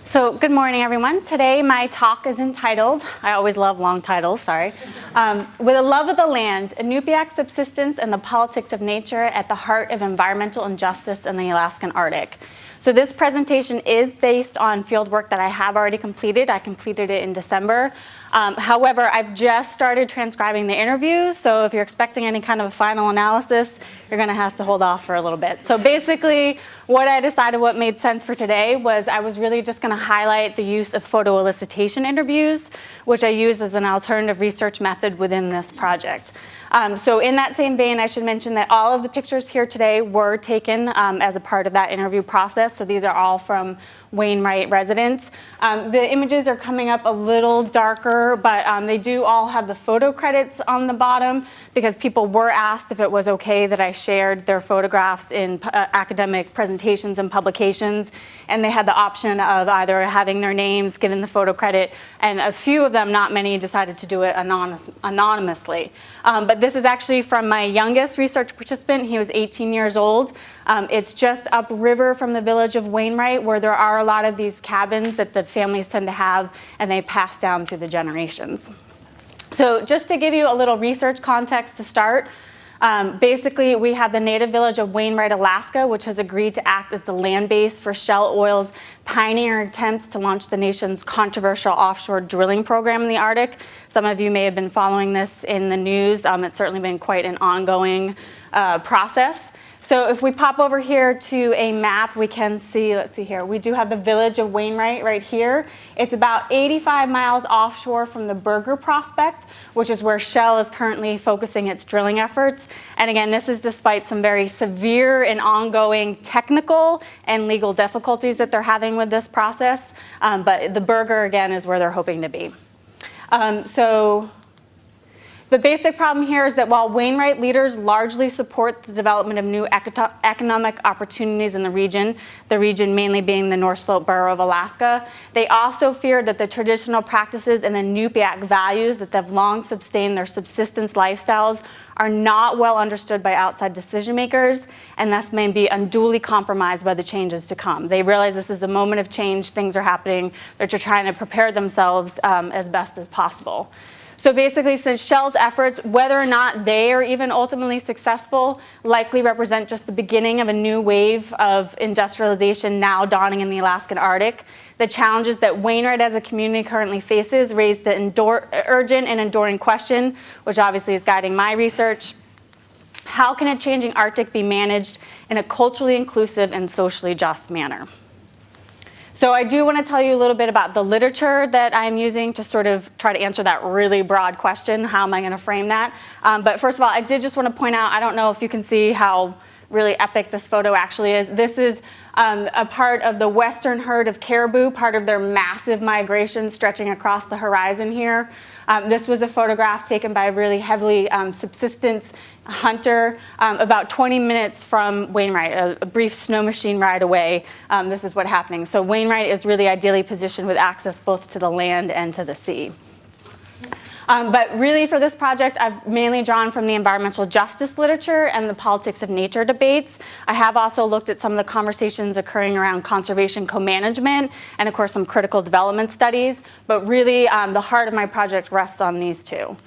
So good morning, everyone. Today my talk is entitled, I always love long titles, sorry, With a Love of the Land, Iñupiaq Subsistence and the Politics of Nature at the Heart of Environmental Injustice in the Alaskan Arctic. So this presentation is based on field work that I have already completed. I completed it in December. However, I've just started transcribing the interviews, so if you're expecting any kind of a final analysis, you're going to have to hold off for a little bit. So basically, what I decided what made sense for today was I was really just going to highlight the use of photo elicitation interviews, which I use as an alternative research method within this project. So in that same vein, I should mention that all of the pictures here today were taken as a part of that interview process. So these are all from Wainwright residents. The images are coming up a little darker, but they do all have the photo credits on the bottom because people were asked if it was okay that I shared their photographs in academic presentations and publications. And they had the option of either having their names given the photo credit, and a few of them, not many, decided to do it anonymously. But this is actually from my youngest research participant. He was 18 years old. It's just upriver from the village of Wainwright, where there are a lot of these cabins that the families tend to have, and they pass down through the generations. So just to give you a little research context to start, basically, we have the native village of Wainwright, Alaska, which has agreed to act as the land base for Shell Oil's pioneer attempts to launch the nation's controversial offshore drilling program in the Arctic. Some of you may have been following this in the news. It's certainly been quite an ongoing process. So if we pop over here to a map, we can see, let's see here, we do have the village of Wainwright right here. It's about 85 miles offshore from the Burger Prospect, which is where Shell is currently focusing its drilling efforts. And again, this is despite some very severe and ongoing technical and legal difficulties that they're having with this process. But the Burger, again, is where they're hoping to be. The basic problem here is that while Wainwright leaders largely support the development of new economic opportunities in the region mainly being the North Slope borough of Alaska, they also fear that the traditional practices and the Iñupiaq values that have long sustained their subsistence lifestyles are not well understood by outside decision makers, and thus may be unduly compromised by the changes to come. They realize this is a moment of change, things are happening, they're trying to prepare themselves as best as possible. So basically, since Shell's efforts, whether or not they are even ultimately successful, likely represent just the beginning of a new wave of industrialization now dawning in the Alaskan Arctic, the challenges that Wainwright as a community currently faces raise the urgent and enduring question, which obviously is guiding my research. How can a changing Arctic be managed in a culturally inclusive and socially just manner? So I do want to tell you a little bit about the literature that I'm using to sort of try to answer that really broad question. How am I going to frame that? But first of all, I did just want to point out, I don't know if you can see how really epic this photo actually is. This is a part of the western herd of caribou, part of their massive migration stretching across the horizon here. This was a photograph taken by a really heavily subsistence hunter about 20 minutes from Wainwright, a brief snow machine ride away. This is what's happening. So Wainwright is really ideally positioned with access both to the land and to the sea. But really for this project, I've mainly drawn from the environmental justice literature and the politics of nature debates. I have also looked at some of the conversations occurring around conservation co-management and of course some critical development studies, but really the heart of my project rests on these two.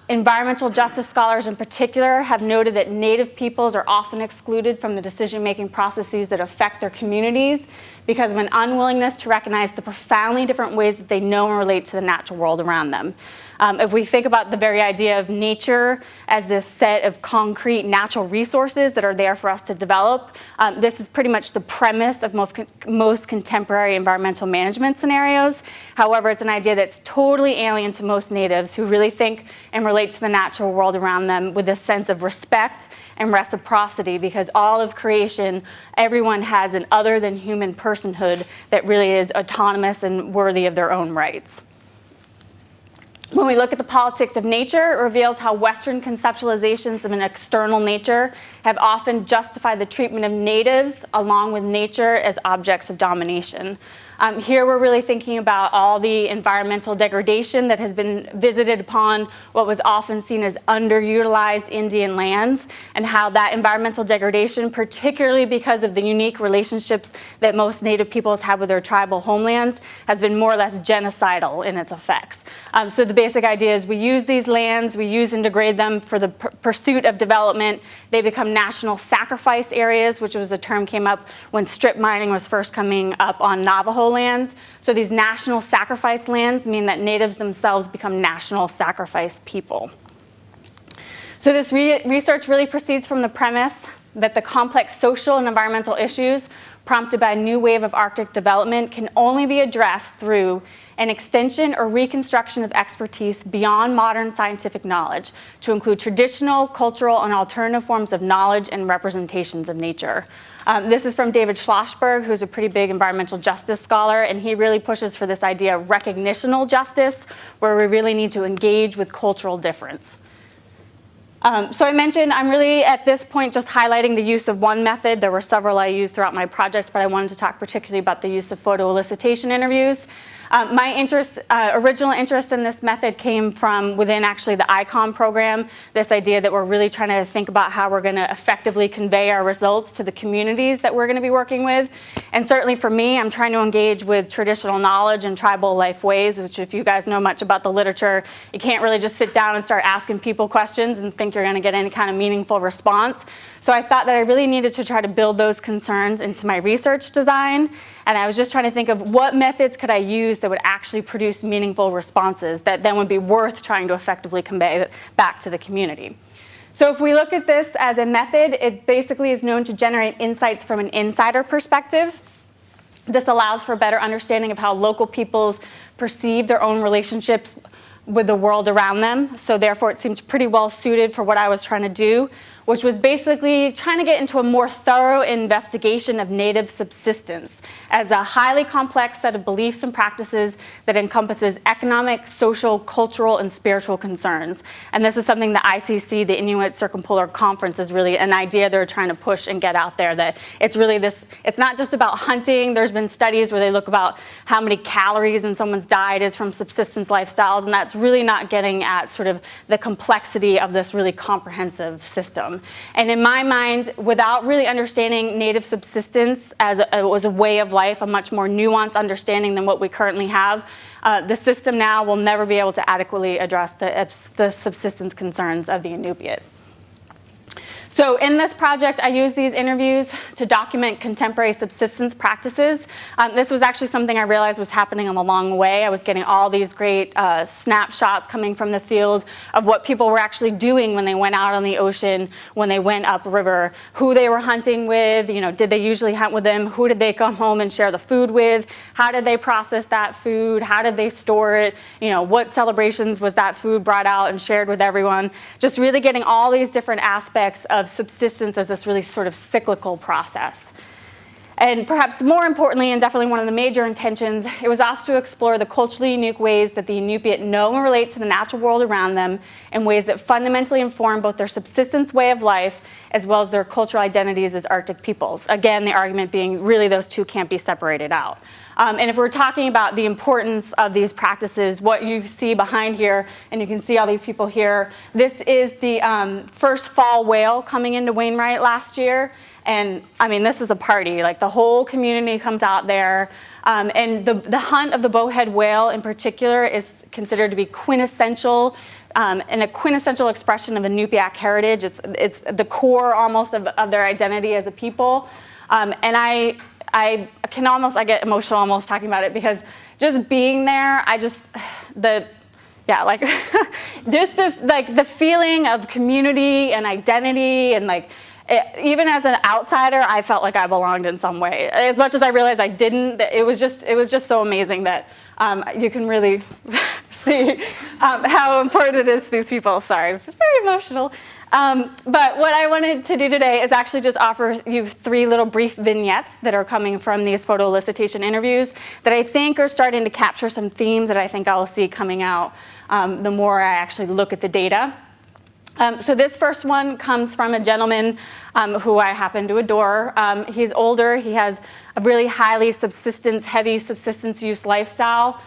Environmental justice scholars in particular have noted that Native peoples are often excluded from the decision-making processes that affect their communities because of an unwillingness to recognize the profoundly different ways that they know and relate to the natural world around them. If we think about the very idea of nature as this set of concrete natural resources that are there for us to develop, this is pretty much the premise of most contemporary environmental management scenarios. However, it's an idea that's totally alien to most natives who really think and relate to the natural world around them with a sense of respect and reciprocity, because all of creation, everyone has an other than human personhood that really is autonomous and worthy of their own rights. When we look at the politics of nature, it reveals how Western conceptualizations of an external nature have often justified the treatment of natives along with nature as objects of domination. Here we're really thinking about all the environmental degradation that has been visited upon what was often seen as underutilized Indian lands, and how that environmental degradation, particularly because of the unique relationships that most Native peoples have with their tribal homelands, has been more or less genocidal in its effects. So the basic idea is we use these lands, we use and degrade them for the pursuit of development. They become national sacrifice areas, which was a term came up when strip mining was first coming up on Navajo lands. So these national sacrifice lands mean that natives themselves become national sacrifice people. So this research really proceeds from the premise that the complex social and environmental issues prompted by a new wave of Arctic development can only be addressed through an extension or reconstruction of expertise beyond modern scientific knowledge to include traditional, cultural, and alternative forms of knowledge and representations of nature. This is from David Schlossberg, who's a pretty big environmental justice scholar, and he really pushes for this idea of recognitional justice, where we really need to engage with cultural difference. So I mentioned I'm really at this point just highlighting the use of one method. There were several I used throughout my project, but I wanted to talk particularly about the use of photo elicitation interviews. My original interest in this method came from within actually the ICOM program, this idea that we're really trying to think about how we're going to effectively convey our results to the communities that we're going to be working with. And certainly for me, I'm trying to engage with traditional knowledge and tribal life ways, which if you guys know much about the literature, you can't really just sit down and start asking people questions and think you're going to get any kind of meaningful response. So I thought that I really needed to try to build those concerns into my research design. And I was just trying to think of what methods could I use that would actually produce meaningful responses that then would be worth trying to effectively convey back to the community. So if we look at this as a method, it basically is known to generate insights from an insider perspective. This allows for a better understanding of how local peoples perceive their own relationships with the world around them. So therefore it seemed pretty well suited for what I was trying to do, which was basically trying to get into a more thorough investigation of Native subsistence as a highly complex set of beliefs and practices that encompasses economic, social, cultural, and spiritual concerns. And this is something the ICC, the Inuit Circumpolar Conference, is really an idea they're trying to push and get out there, that it's really this, it's not just about hunting. There's been studies where they look about how many calories in someone's diet is from subsistence lifestyles, and that's really not getting at sort of the complexity of this really comprehensive system. And in my mind, without really understanding Native subsistence as a way of life, a much more nuanced understanding than what we currently have, the system now will never be able to adequately address the subsistence concerns of the Iñupiaq. So in this project, I used these interviews to document contemporary subsistence practices. This was actually something I realized was happening along the way. I was getting all these great snapshots coming from the field of what people were actually doing when they went out on the ocean, when they went upriver, who they were hunting with, did they usually hunt with them, who did they come home and share the food with, how did they process that food, how did they store it, what celebrations was that food brought out and shared with everyone. Just really getting all these different aspects of subsistence as this really sort of cyclical process. And perhaps more importantly, and definitely one of the major intentions, it was asked to explore the culturally unique ways that the Iñupiaq know and relate to the natural world around them in ways that fundamentally inform both their subsistence way of life as well as their cultural identities as Arctic peoples. Again, the argument being really those two can't be separated out. And if we're talking about the importance of these practices, what you see behind here, and you can see all these people here, this is the first fall whale coming into Wainwright last year. And I mean, this is a party. Like the whole community comes out there. And the hunt of the bowhead whale in particular is considered to be quintessential and a quintessential expression of Iñupiaq heritage. It's the core almost of their identity as a people. And I get emotional almost talking about it, because just being there, the feeling of community and identity and even as an outsider, I felt like I belonged in some way. As much as I realized I didn't, it was just so amazing that you can really see how important it is to these people. Sorry, I'm very emotional. But what I wanted to do today is actually just offer you 3 little brief vignettes that are coming from these photo elicitation interviews that I think are starting to capture some themes that I think I'll see coming out the more I actually look at the data. So this first one comes from a gentleman who I happen to adore. He's older. He has a really heavy subsistence use lifestyle.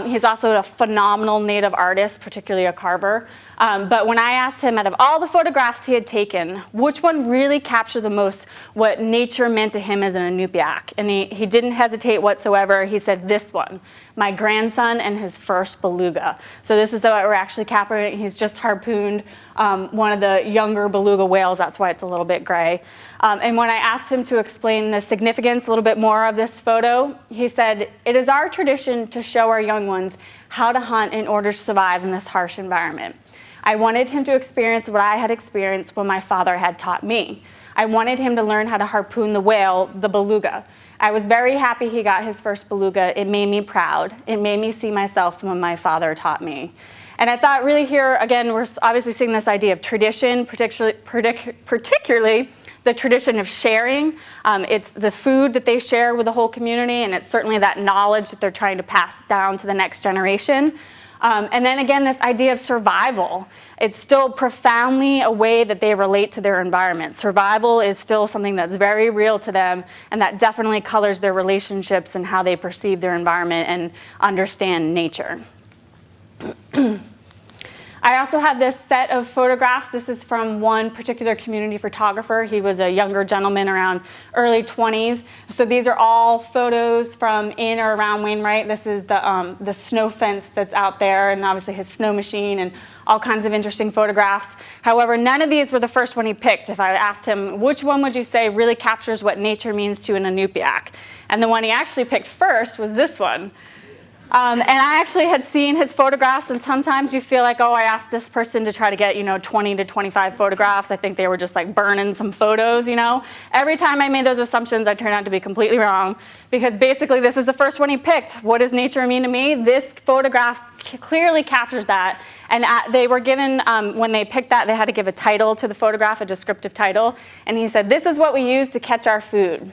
He's also a phenomenal native artist, particularly a carver. But when I asked him, out of all the photographs he had taken, which one really captured the most what nature meant to him as an Iñupiaq? And he didn't hesitate whatsoever. He said, this one, my grandson and his first beluga. So this is what we're actually capturing. He's just harpooned one of the younger beluga whales. That's why it's a little bit gray. And when I asked him to explain the significance a little bit more of this photo, he said, it is our tradition to show our young ones how to hunt in order to survive in this harsh environment. I wanted him to experience what I had experienced when my father had taught me. I wanted him to learn how to harpoon the whale, the beluga. I was very happy he got his first beluga. It made me proud. It made me see myself when my father taught me. And I thought really here, again, we're obviously seeing this idea of tradition, particularly the tradition of sharing. It's the food that they share with the whole community, and it's certainly that knowledge that they're trying to pass down to the next generation. And then again, this idea of survival. It's still profoundly a way that they relate to their environment. Survival is still something that's very real to them, and that definitely colors their relationships and how they perceive their environment and understand nature. I also have this set of photographs. This is from one particular community photographer. He was a younger gentleman around early 20s. So these are all photos from in or around Wainwright. This is the snow fence that's out there, and obviously his snow machine and all kinds of interesting photographs. However, none of these were the first one he picked. If I asked him, which one would you say really captures what nature means to an Iñupiaq? And the one he actually picked first was this one. And I actually had seen his photographs, and sometimes you feel like, oh, I asked this person to try to get, 20 to 25 photographs. I think they were just like burning some photos, Every time I made those assumptions, I turned out to be completely wrong, because basically this is the first one he picked. What does nature mean to me? This photograph clearly captures that. And they were given, when they picked that, they had to give a title to the photograph, a descriptive title. And he said, this is what we use to catch our food.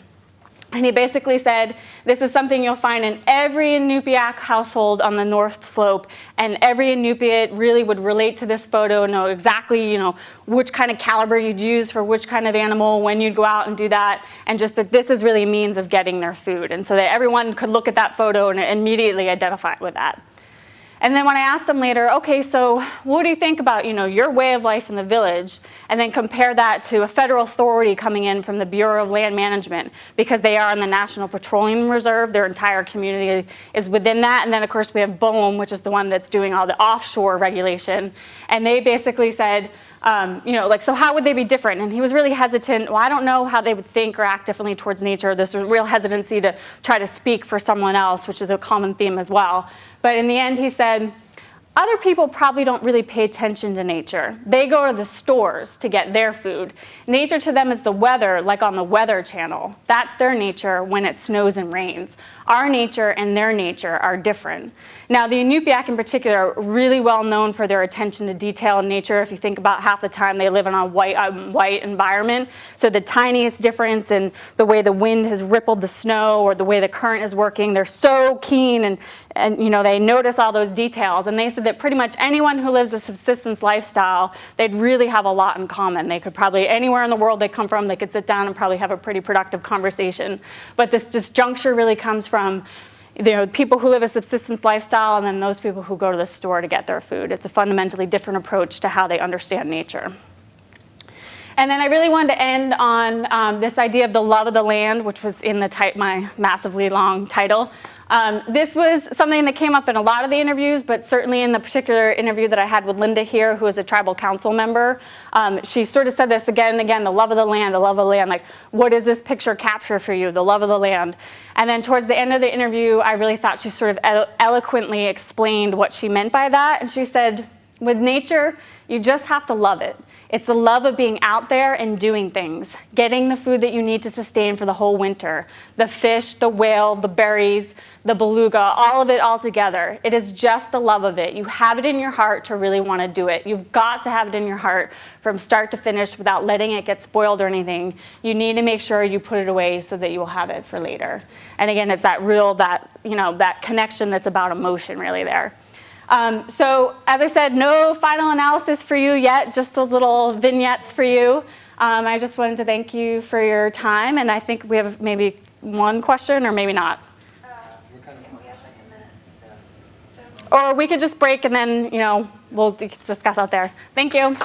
And he basically said, this is something you'll find in every Iñupiaq household on the North Slope, and every Iñupiaq really would relate to this photo, know exactly, which kind of caliber you'd use for which kind of animal, when you'd go out and do that, and just that this is really a means of getting their food. And so that everyone could look at that photo and immediately identify with that. And then when I asked them later, okay, so what do you think about, your way of life in the village? And then compare that to a federal authority coming in from the Bureau of Land Management, because they are in the National Petroleum Reserve. Their entire community is within that. And then, of course, we have BOEM, which is the one that's doing all the offshore regulation. And they basically said, so how would they be different? And he was really hesitant. Well, I don't know how they would think or act differently towards nature. There's a real hesitancy to try to speak for someone else, which is a common theme as well. But in the end, he said, other people probably don't really pay attention to nature. They go to the stores to get their food. Nature to them is the weather, like on the Weather Channel. That's their nature when it snows and rains. Our nature and their nature are different. Now, the Iñupiaq in particular are really well known for their attention to detail in nature. If you think about half the time they live in a white environment. So the tiniest difference in the way the wind has rippled the snow or the way the current is working, they're so keen and they notice all those details. And they said that pretty much anyone who lives a subsistence lifestyle, they'd really have a lot in common. They could probably, anywhere in the world they come from, they could sit down and probably have a pretty productive conversation. But this disjuncture really comes from people who live a subsistence lifestyle and then those people who go to the store to get their food. It's a fundamentally different approach to how they understand nature. And then I really wanted to end on this idea of the love of the land, which was in my massively long title. This was something that came up in a lot of the interviews, but certainly in the particular interview that I had with Linda here, who is a tribal council member. She sort of said this again and again, the love of the land, the love of the land. Like, what does this picture capture for you, the love of the land? And then towards the end of the interview, I really thought she sort of eloquently explained what she meant by that. And she said, with nature, you just have to love it. It's the love of being out there and doing things, getting the food that you need to sustain for the whole winter, the fish, the whale, the berries, the beluga, all of it all together. It is just the love of it. You have it in your heart to really want to do it. You've got to have it in your heart from start to finish without letting it get spoiled or anything. You need to make sure you put it away so that you will have it for later. And again, it's that connection that's about emotion really there. So as I said, no final analysis for you yet, just those little vignettes for you. I just wanted to thank you for your time, and I think we have maybe one question or maybe not. We have like a minute, so. Or we could just break and then, we'll discuss out there. Thank you.